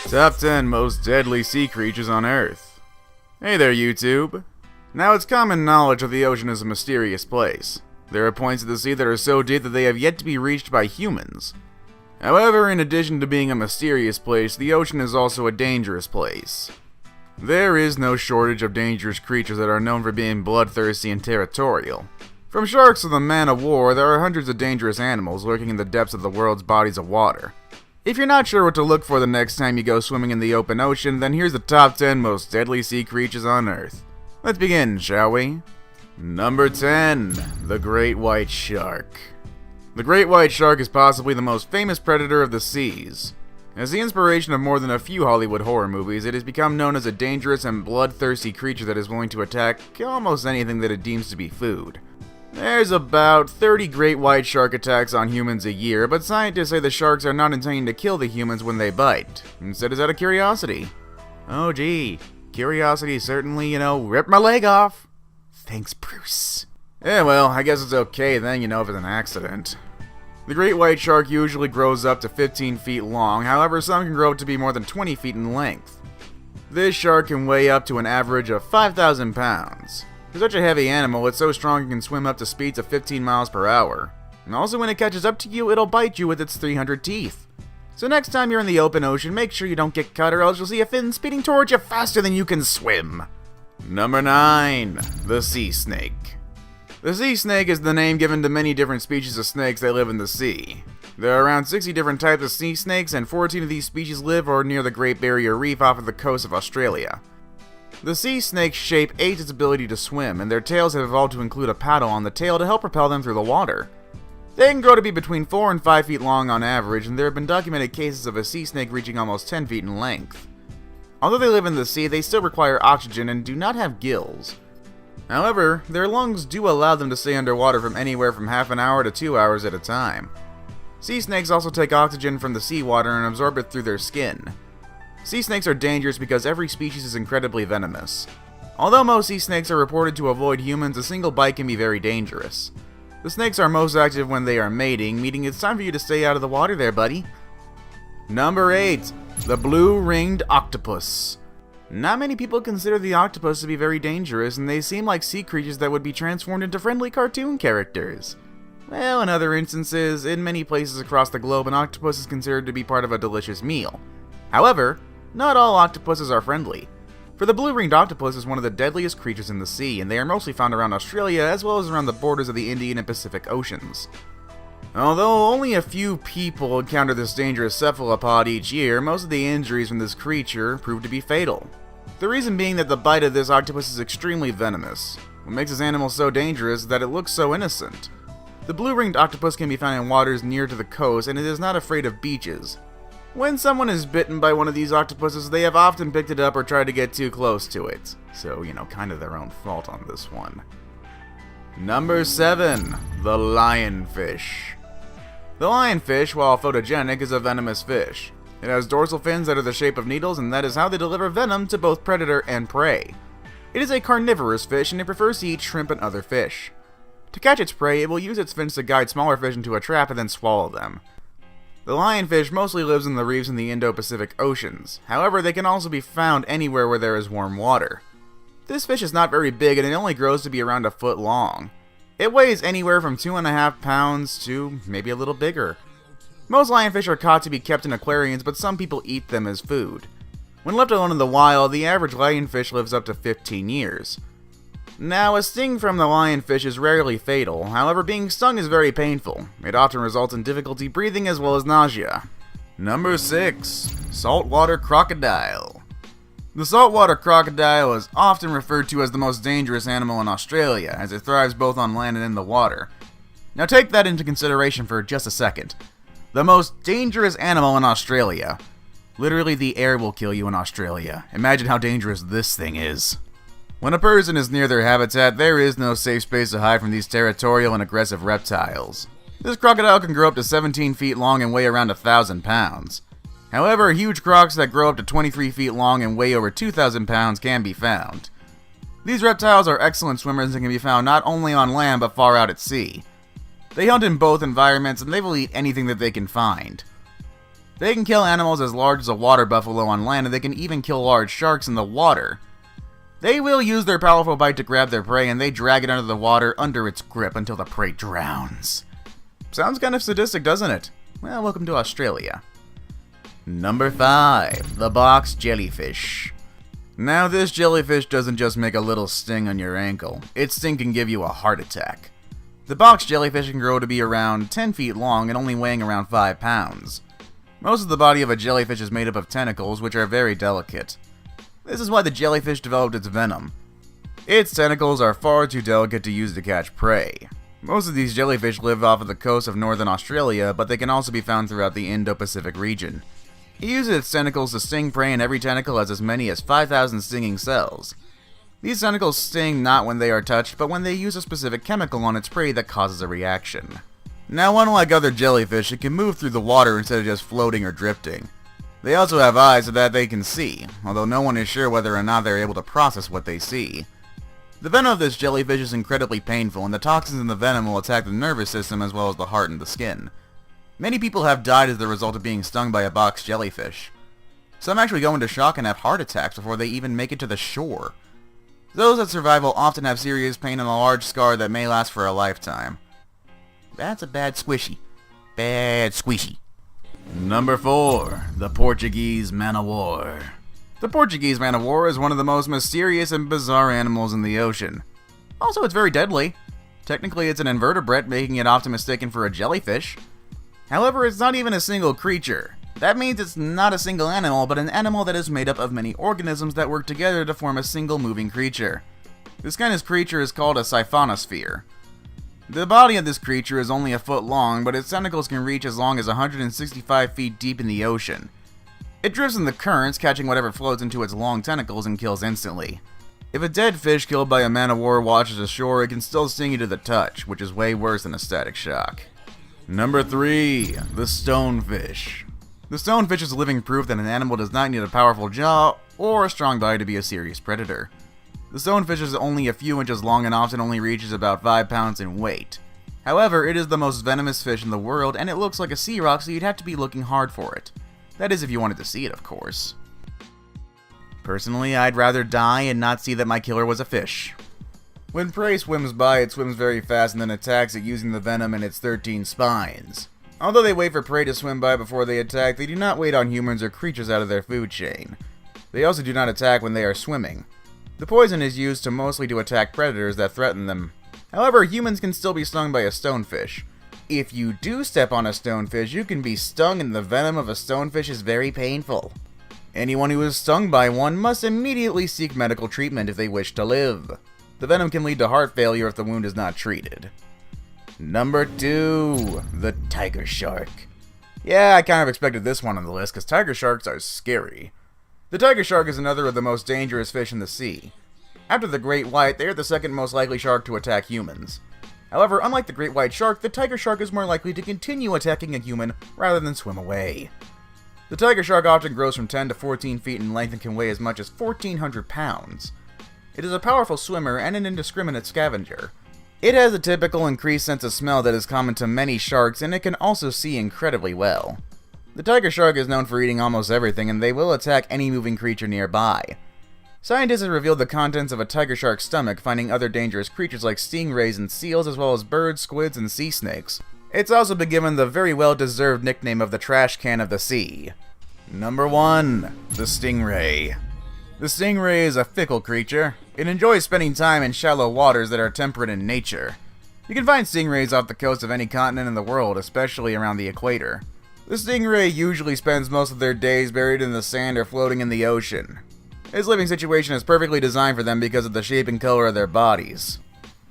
Top 10 most deadly sea creatures on Earth. Hey there, YouTube. Now, it's common knowledge that the ocean is a mysterious place. There are points of the sea that are so deep that they have yet to be reached by humans. However, in addition to being a mysterious place, the ocean is also a dangerous place. There is no shortage of dangerous creatures that are known for being bloodthirsty and territorial. From sharks to the man-of-war, there are hundreds of dangerous animals lurking in the depths of the world's bodies of water. If you're not sure what to look for the next time you go swimming in the open ocean, then here's the top 10 most deadly sea creatures on Earth. Let's begin, shall we? Number 10. The Great White Shark. The Great White Shark is possibly the most famous predator of the seas. As the inspiration of more than a few Hollywood horror movies, it has become known as a dangerous and bloodthirsty creature that is willing to attack almost anything that it deems to be food. There's about 30 great white shark attacks on humans a year, but scientists say the sharks are not intending to kill the humans when they bite. Instead, it's out of curiosity. Oh gee, curiosity certainly, ripped my leg off. Thanks, Bruce. Yeah, well, I guess it's okay then, if it's an accident. The great white shark usually grows up to 15 feet long, however some can grow up to be more than 20 feet in length. This shark can weigh up to an average of 5,000 pounds. For such a heavy animal, it's so strong it can swim up to speeds of 15 miles per hour. And also when it catches up to you, it'll bite you with its 300 teeth. So next time you're in the open ocean, make sure you don't get cut or else you'll see a fin speeding towards you faster than you can swim. Number 9. The Sea Snake. The sea snake is the name given to many different species of snakes that live in the sea. There are around 60 different types of sea snakes, and 14 of these species live or near the Great Barrier Reef off of the coast of Australia. The sea snake's shape aids its ability to swim, and their tails have evolved to include a paddle on the tail to help propel them through the water. They can grow to be between 4 and 5 feet long on average, and there have been documented cases of a sea snake reaching almost 10 feet in length. Although they live in the sea, they still require oxygen and do not have gills. However, their lungs do allow them to stay underwater from anywhere from half an hour to 2 hours at a time. Sea snakes also take oxygen from the seawater and absorb it through their skin. Sea snakes are dangerous because every species is incredibly venomous. Although most sea snakes are reported to avoid humans, a single bite can be very dangerous. The snakes are most active when they are mating, meaning it's time for you to stay out of the water there, buddy. Number 8. The Blue-Ringed Octopus. Not many people consider the octopus to be very dangerous, and they seem like sea creatures that would be transformed into friendly cartoon characters. Well, in other instances, in many places across the globe, an octopus is considered to be part of a delicious meal. However, not all octopuses are friendly. For the blue-ringed octopus is one of the deadliest creatures in the sea, and they are mostly found around Australia as well as around the borders of the Indian and Pacific Oceans. Although only a few people encounter this dangerous cephalopod each year, most of the injuries from this creature prove to be fatal. The reason being that the bite of this octopus is extremely venomous. What makes this animal so dangerous is that it looks so innocent. The blue-ringed octopus can be found in waters near to the coast, and it is not afraid of beaches. When someone is bitten by one of these octopuses, they have often picked it up or tried to get too close to it. So, kind of their own fault on this one. Number 7. The Lionfish. The lionfish, while photogenic, is a venomous fish. It has dorsal fins that are the shape of needles, and that is how they deliver venom to both predator and prey. It is a carnivorous fish, and it prefers to eat shrimp and other fish. To catch its prey, it will use its fins to guide smaller fish into a trap and then swallow them. The lionfish mostly lives in the reefs in the Indo-Pacific Oceans. However, they can also be found anywhere where there is warm water. This fish is not very big, and it only grows to be around a foot long. It weighs anywhere from 2.5 pounds to maybe a little bigger. Most lionfish are caught to be kept in aquariums, but some people eat them as food. When left alone in the wild, the average lionfish lives up to 15 years. Now, a sting from the lionfish is rarely fatal, however being stung is very painful. It often results in difficulty breathing as well as nausea. Number 6. Saltwater Crocodile. The saltwater crocodile is often referred to as the most dangerous animal in Australia, as it thrives both on land and in the water. Now take that into consideration for just a second. The most dangerous animal in Australia. Literally, the air will kill you in Australia. Imagine how dangerous this thing is. When a person is near their habitat, there is no safe space to hide from these territorial and aggressive reptiles. This crocodile can grow up to 17 feet long and weigh around 1,000 pounds. However, huge crocs that grow up to 23 feet long and weigh over 2,000 pounds can be found. These reptiles are excellent swimmers and can be found not only on land but far out at sea. They hunt in both environments and they will eat anything that they can find. They can kill animals as large as a water buffalo on land, and they can even kill large sharks in the water. They will use their powerful bite to grab their prey, and they drag it under the water under its grip until the prey drowns. Sounds kind of sadistic, doesn't it? Well, welcome to Australia. Number 5. The box jellyfish. Now, this jellyfish doesn't just make a little sting on your ankle. Its sting can give you a heart attack. The box jellyfish can grow to be around 10 feet long and only weighing around 5 pounds. Most of the body of a jellyfish is made up of tentacles, which are very delicate. This is why the jellyfish developed its venom. Its tentacles are far too delicate to use to catch prey. Most of these jellyfish live off of the coast of northern Australia, but they can also be found throughout the Indo-Pacific region. It uses its tentacles to sting prey, and every tentacle has as many as 5,000 stinging cells. These tentacles sting not when they are touched, but when they use a specific chemical on its prey that causes a reaction. Now, unlike other jellyfish, it can move through the water instead of just floating or drifting. They also have eyes so that they can see, although no one is sure whether or not they are able to process what they see. The venom of this jellyfish is incredibly painful, and the toxins in the venom will attack the nervous system as well as the heart and the skin. Many people have died as the result of being stung by a box jellyfish. Some actually go into shock and have heart attacks before they even make it to the shore. Those that survive will often have serious pain and a large scar that may last for a lifetime. That's a bad squishy. Bad squishy. Number 4. The Portuguese man-o-war. The Portuguese man-o-war is one of the most mysterious and bizarre animals in the ocean. Also, it's very deadly. Technically, it's an invertebrate, making it often mistaken for a jellyfish. However, it's not even a single creature. That means it's not a single animal, but an animal that is made up of many organisms that work together to form a single moving creature. This kind of creature is called a siphonosphere. The body of this creature is only a foot long, but its tentacles can reach as long as 165 feet deep in the ocean. It drifts in the currents, catching whatever floats into its long tentacles and kills instantly. If a dead fish killed by a man-o-war washes ashore, it can still sting you to the touch, which is way worse than a static shock. Number 3. The stonefish. The stonefish is living proof that an animal does not need a powerful jaw or a strong body to be a serious predator. The stonefish is only a few inches long and often only reaches about 5 pounds in weight. However, it is the most venomous fish in the world, and it looks like a sea rock, so you'd have to be looking hard for it. That is if you wanted to see it, of course. Personally, I'd rather die and not see that my killer was a fish. When prey swims by, it swims very fast and then attacks it using the venom in its 13 spines. Although they wait for prey to swim by before they attack, they do not wait on humans or creatures out of their food chain. They also do not attack when they are swimming. The poison is used mostly to attack predators that threaten them. However, humans can still be stung by a stonefish. If you do step on a stonefish, you can be stung, and the venom of a stonefish is very painful. Anyone who is stung by one must immediately seek medical treatment if they wish to live. The venom can lead to heart failure if the wound is not treated. Number 2. The tiger shark. Yeah, I kind of expected this one on the list, because tiger sharks are scary. The tiger shark is another of the most dangerous fish in the sea. After the great white, they are the second most likely shark to attack humans. However, unlike the great white shark, the tiger shark is more likely to continue attacking a human rather than swim away. The tiger shark often grows from 10 to 14 feet in length and can weigh as much as 1,400 pounds. It is a powerful swimmer and an indiscriminate scavenger. It has a typical increased sense of smell that is common to many sharks, and it can also see incredibly well. The tiger shark is known for eating almost everything, and they will attack any moving creature nearby. Scientists have revealed the contents of a tiger shark's stomach, finding other dangerous creatures like stingrays and seals, as well as birds, squids, and sea snakes. It's also been given the very well-deserved nickname of the trash can of the sea. Number 1. The stingray. The stingray is a fickle creature. It enjoys spending time in shallow waters that are temperate in nature. You can find stingrays off the coast of any continent in the world, especially around the equator. The stingray usually spends most of their days buried in the sand or floating in the ocean. Its living situation is perfectly designed for them because of the shape and color of their bodies.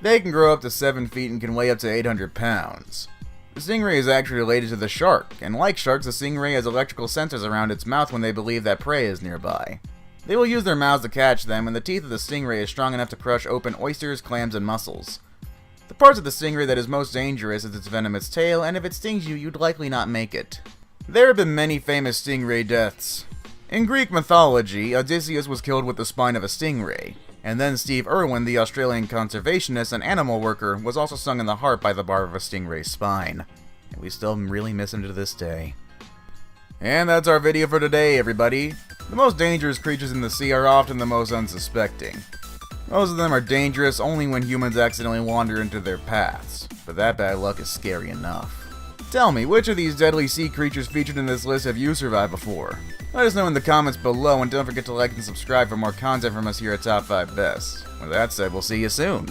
They can grow up to 7 feet and can weigh up to 800 pounds. The stingray is actually related to the shark, and like sharks, the stingray has electrical sensors around its mouth when they believe that prey is nearby. They will use their mouths to catch them, and the teeth of the stingray is strong enough to crush open oysters, clams, and mussels. The parts of the stingray that is most dangerous is its venomous tail, and if it stings you, you'd likely not make it. There have been many famous stingray deaths. In Greek mythology, Odysseus was killed with the spine of a stingray, and then Steve Irwin, the Australian conservationist and animal worker, was also stung in the heart by the barb of a stingray's spine. And we still really miss him to this day. And that's our video for today, everybody. The most dangerous creatures in the sea are often the most unsuspecting. Most of them are dangerous only when humans accidentally wander into their paths, but that bad luck is scary enough. Tell me, which of these deadly sea creatures featured in this list have you survived before? Let us know in the comments below, and don't forget to like and subscribe for more content from us here at Top 5 Best. With that said, we'll see you soon.